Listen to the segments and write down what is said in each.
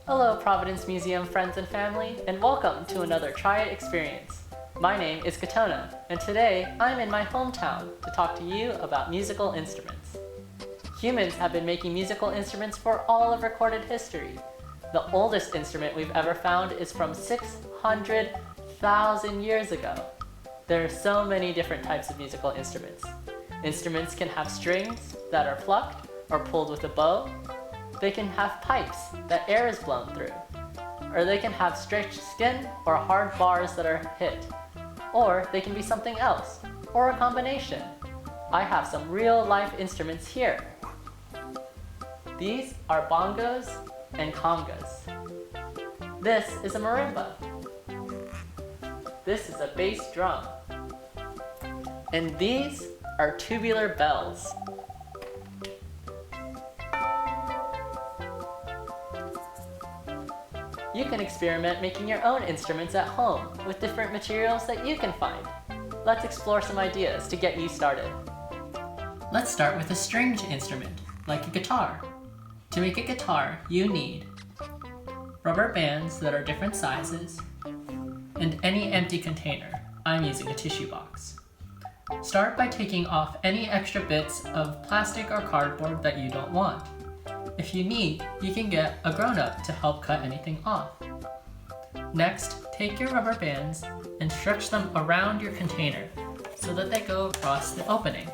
Hello Providence Museum friends and family, and welcome to another Try It experience. My name is Katona, and today I'm in my hometown to talk to you about musical instruments. Humans have been making musical instruments for all of recorded history. The oldest instrument we've ever found is from 600,000 years ago. There are so many different types of musical instruments. Instruments can have strings that are plucked or pulled with a bow. They can have pipes that air is blown through. Or they can have stretched skin or hard bars that are hit. Or they can be something else, or a combination. I have some real-life instruments here. These are bongos and congas. This is a marimba. This is a bass drum. And these are tubular bells. You can experiment making your own instruments at home with different materials that you can find. Let's explore some ideas to get you started. Let's start with a stringed instrument, like a guitar. To make a guitar, you need rubber bands that are different sizes, and any empty container. I'm using a tissue box. Start by taking off any extra bits of plastic or cardboard that you don't want. If you need, you can get a grown-up to help cut anything off. Next, take your rubber bands and stretch them around your container so that they go across the opening.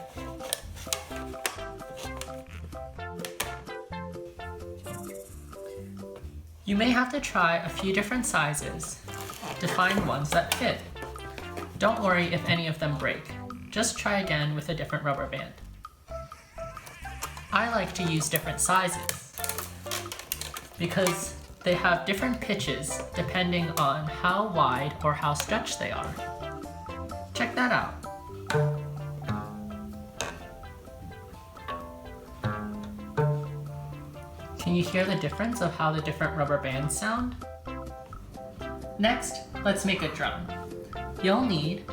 You may have to try a few different sizes to find ones that fit. Don't worry if any of them break. Just try again with a different rubber band. I like to use different sizes because they have different pitches depending on how wide or how stretched they are. Check that out. Can you hear the difference of how the different rubber bands sound? Next, let's make a drum. You'll need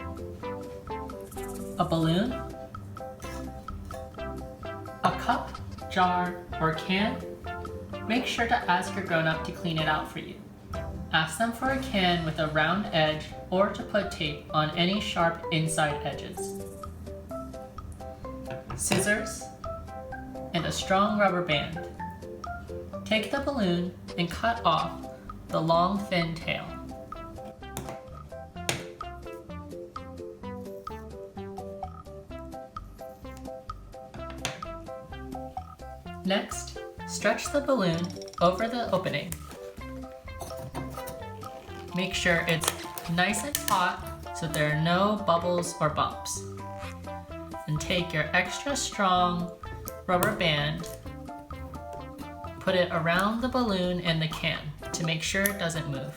a balloon, a cup, jar, or can. Make sure to ask your grown-up to clean it out for you. Ask them for a can with a round edge or to put tape on any sharp inside edges. Scissors and a strong rubber band. Take the balloon and cut off the long, thin tail. Next, stretch the balloon over the opening. Make sure it's nice and hot so there are no bubbles or bumps. And take your extra strong rubber band, put it around the balloon and the can to make sure it doesn't move.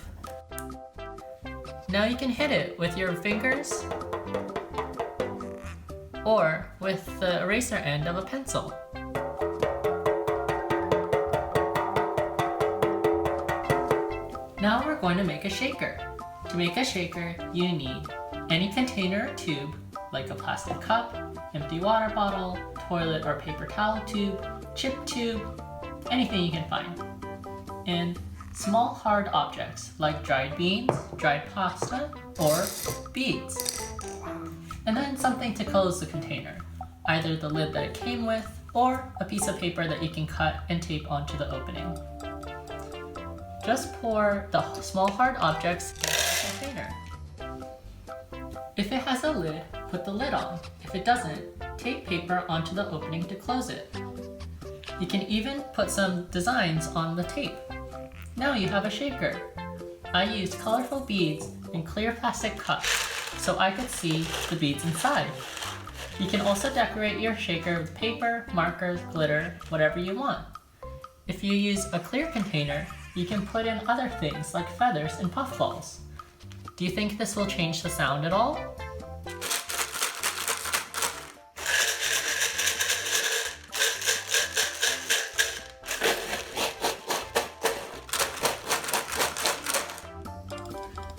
Now you can hit it with your fingers or with the eraser end of a pencil. Now we're going to make a shaker. To make a shaker, you need any container or tube, like a plastic cup, empty water bottle, toilet or paper towel tube, chip tube, anything you can find. And small hard objects like dried beans, dried pasta, or beads. And then something to close the container, either the lid that it came with or a piece of paper that you can cut and tape onto the opening. Just pour the small hard objects into the container. If it has a lid, put the lid on. If it doesn't, tape paper onto the opening to close it. You can even put some designs on the tape. Now you have a shaker. I used colorful beads in clear plastic cups so I could see the beads inside. You can also decorate your shaker with paper, markers, glitter, whatever you want. If you use a clear container, you can put in other things like feathers and puffballs. Do you think this will change the sound at all?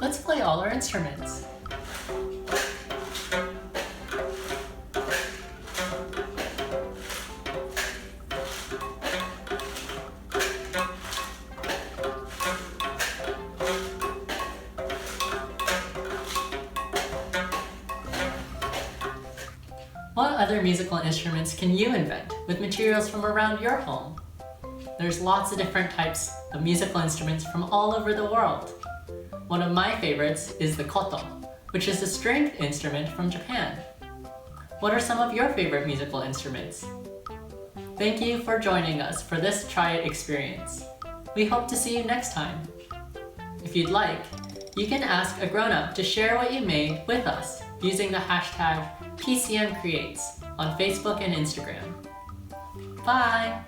Let's play all our instruments. What other musical instruments can you invent with materials from around your home? There's lots of different types of musical instruments from all over the world. One of my favorites is the koto, which is a stringed instrument from Japan. What are some of your favorite musical instruments? Thank you for joining us for this Try It experience. We hope to see you next time. If you'd like, you can ask a grown-up to share what you made with us using the hashtag PCMCreates on Facebook and Instagram. Bye!